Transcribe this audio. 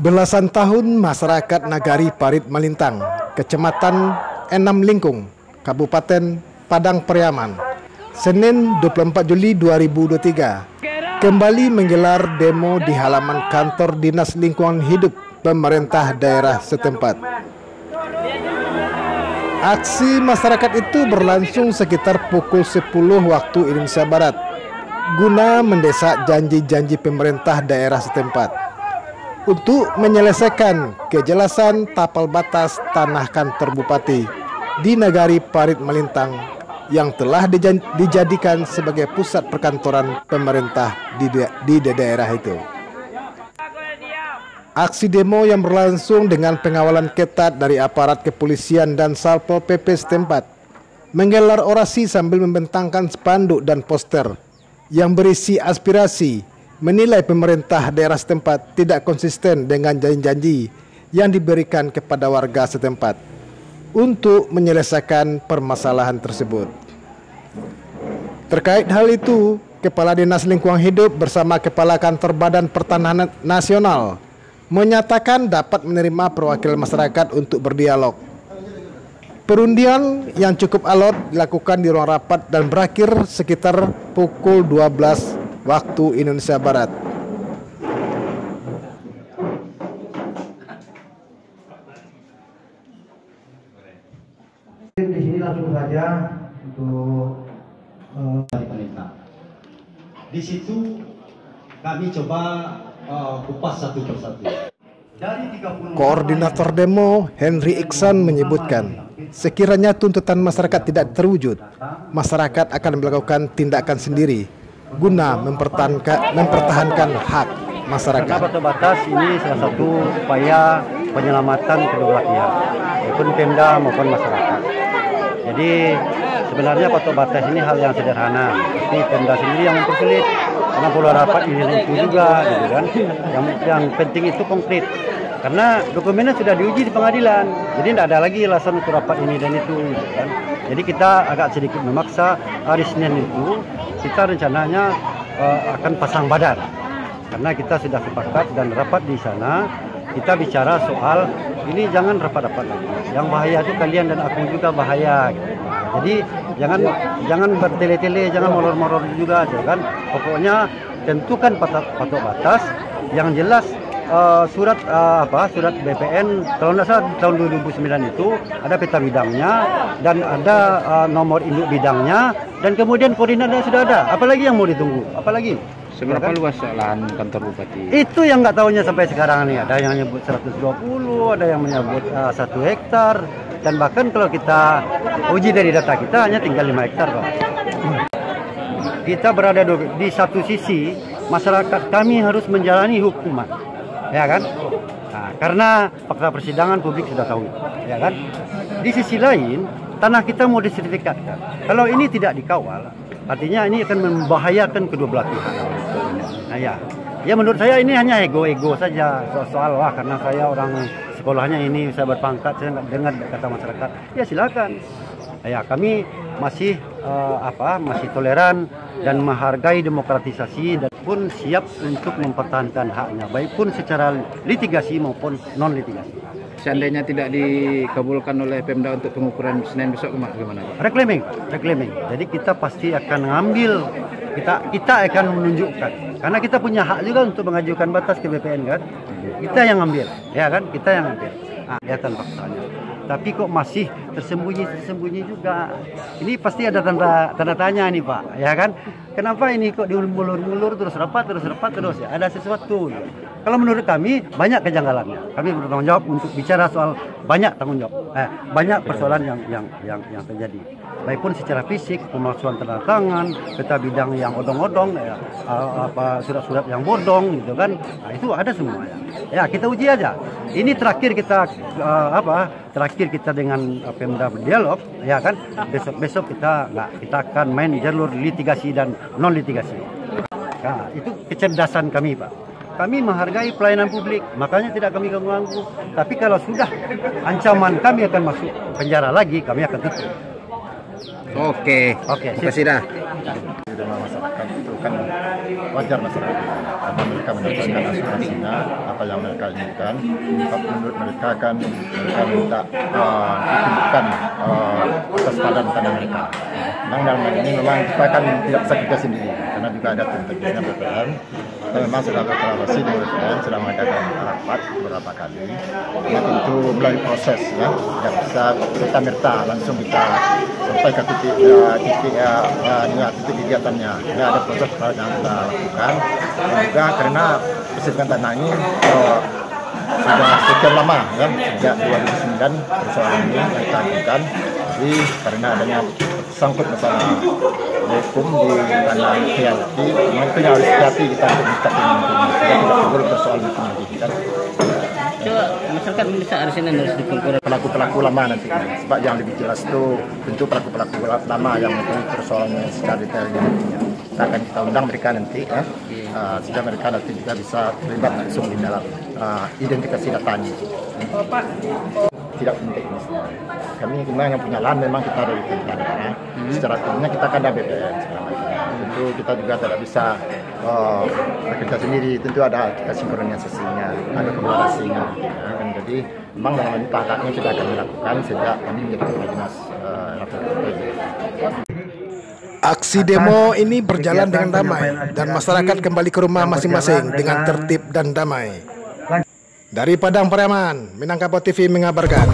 Belasan tahun masyarakat Nagari Parit Malintang, Kecamatan Enam Lingkung, Kabupaten Padang Pariaman, Senin 24 Juli 2023, kembali menggelar demo di halaman kantor Dinas Lingkungan Hidup pemerintah daerah setempat. Aksi masyarakat itu berlangsung sekitar pukul 10 waktu Indonesia Barat, guna mendesak janji-janji pemerintah daerah setempat untuk menyelesaikan kejelasan tapal batas tanah kantor bupati di Nagari Parit Malintang yang telah dijadikan sebagai pusat perkantoran pemerintah di daerah itu. Aksi demo yang berlangsung dengan pengawalan ketat dari aparat kepolisian dan Satpol PP setempat menggelar orasi sambil membentangkan spanduk dan poster yang berisi aspirasi menilai pemerintah daerah setempat tidak konsisten dengan janji-janji yang diberikan kepada warga setempat untuk menyelesaikan permasalahan tersebut. Terkait hal itu, Kepala Dinas Lingkungan Hidup bersama Kepala Kantor Badan Pertanahan Nasional menyatakan dapat menerima perwakilan masyarakat untuk berdialog. Perundingan yang cukup alot dilakukan di ruang rapat dan berakhir sekitar pukul 12 waktu Indonesia Barat. Di sini langsung saja untuk pemerintah. Di situ kami coba kupas satu persatu. Koordinator demo Henry Iksan menyebutkan, sekiranya tuntutan masyarakat tidak terwujud, masyarakat akan melakukan tindakan sendiri guna mempertahankan hak masyarakat. Karena batas batas ini salah satu upaya penyelamatan kedua belah pihak, maupun Pemda maupun masyarakat. Jadi sebenarnya batas batas ini hal yang sederhana, tapi Pemda sendiri yang mempersulit karena pola rapat ini itu juga, gitu kan. Yang penting itu konkret. Karena dokumennya sudah diuji di pengadilan, jadi tidak ada lagi alasan untuk rapat ini dan itu, gitu kan. Jadi kita agak sedikit memaksa hari Senin itu kita rencananya akan pasang badan, karena kita sudah sepakat dan rapat di sana kita bicara soal ini jangan rapat-rapat lagi. Yang bahaya itu kalian dan aku juga bahaya, gitu. Jadi jangan bertele-tele, jangan molor-molor juga, gitu kan. Pokoknya tentukan patok batas yang jelas. Surat BPN kalau tidak salah tahun 2009 itu ada peta bidangnya dan ada nomor induk bidangnya dan kemudian koordinatnya sudah ada. Apalagi yang mau ditunggu? Apalagi? Seberapa luas lahan kantor bupati? Itu yang nggak tahunya sampai sekarang nih. Ada yang menyebut 120, ada yang menyebut 1 hektar, dan bahkan kalau kita uji dari data kita hanya tinggal 5 hektar kok. Kita berada di satu sisi, masyarakat kami harus menjalani hukuman. Ya kan? Nah, karena fakta persidangan publik sudah tahu, ya kan? Di sisi lain, tanah kita mau disertifikatkan. Kalau ini tidak dikawal, artinya ini akan membahayakan kedua belah pihak. Nah ya menurut saya ini hanya ego saja soal wah karena saya orang sekolahnya ini saya berpangkat, saya nggak dengar kata masyarakat. Ya silakan. Ya kami masih masih toleran dan menghargai demokratisasi dan pun siap untuk mempertahankan haknya, baik pun secara litigasi maupun non litigasi. Seandainya tidak dikabulkan oleh Pemda untuk pengukuran Senin besok gimana? Reclaiming. Jadi kita pasti akan ngambil, kita akan menunjukkan, karena kita punya hak juga untuk mengajukan batas ke BPN kan. Kita yang ngambil, ya kan? Kita yang ngambil. Nah, kelihatan faktanya. Tapi kok masih tersembunyi juga. Ini pasti ada tanda tanya nih Pak, ya kan? Kenapa ini kok diulur-ulur terus rapat ya? Ada sesuatu. Kalau menurut kami banyak kejanggalannya. Kami bertanggung jawab untuk bicara soal banyak tanggung jawab, banyak persoalan yang terjadi. Baik pun secara fisik, pemalsuan tanda tangan, peta bidang yang odong-odong, surat-surat yang bodong, gitu kan? Nah, itu ada semua. Ya kita uji aja. Ini terakhir kita dengan Pemda berdialog, ya kan? Besok kita akan main jalur litigasi dan non litigasi. Nah, itu kecerdasan kami Pak. Kami menghargai pelayanan publik, makanya tidak kami ganggu. Tapi kalau sudah ancaman kami akan masuk penjara lagi, kami akan tutup. Oke, Oke, makasih dah. Di dalam masyarakat itu kan wajar masyarakat karena mereka mendapatkan aspirasinya apa yang mereka inginkan. Menurut mereka kan mereka minta ditunjukkan atas padan tanah mereka. Memang dalam hal ini memang kita kan tidak bisa kerja sendiri karena juga ada tim teknisnya BPN. Kita memang sudah berkolaborasi dengan BPN, sudah mengadakan rapat beberapa kali. Ya tentu melalui proses ya, tidak bisa serta-merta langsung kita sampai ke titik kegiatannya. Ya ada proses yang kita lakukan. Dan juga karena persidangan tanah ini sudah sekian lama ya, sejak 2009 persoalan ini yang kita ajukan. Jadi karena adanya sangkut masalah hukum di tanah PLT, memang itu yang harus hati kita untuk minta pengampun. Kita tidak perlu persoalan hukum lagi kan. Coba masyarakat bisa harusnya harus dikumpul Pelaku-pelaku lama nanti, sebab yang lebih jelas itu tentu pelaku-pelaku lama yang mengetahui persoalannya secara detailnya. Kita akan kita undang mereka nanti ya, sehingga mereka nanti juga bisa terlibat langsung di dalam identifikasi datanya. Tidak penting ini semua. Kami memang yang punya lahan memang kita dari daerah. Secara umumnya kita kan ada BPN segala macam. Tentu kita juga tidak bisa bekerja sendiri. Tentu ada sinkronisasinya, ada kolaborasinya. Ya. Jadi memang dalam ini tahapannya kita akan melakukan sejak kami menjadi kepala dinas Aksi demo ini berjalan dengan damai dan masyarakat kembali ke rumah masing-masing dengan tertib dan damai. Dari Padang Pariaman, Minangkabau TV mengabarkan.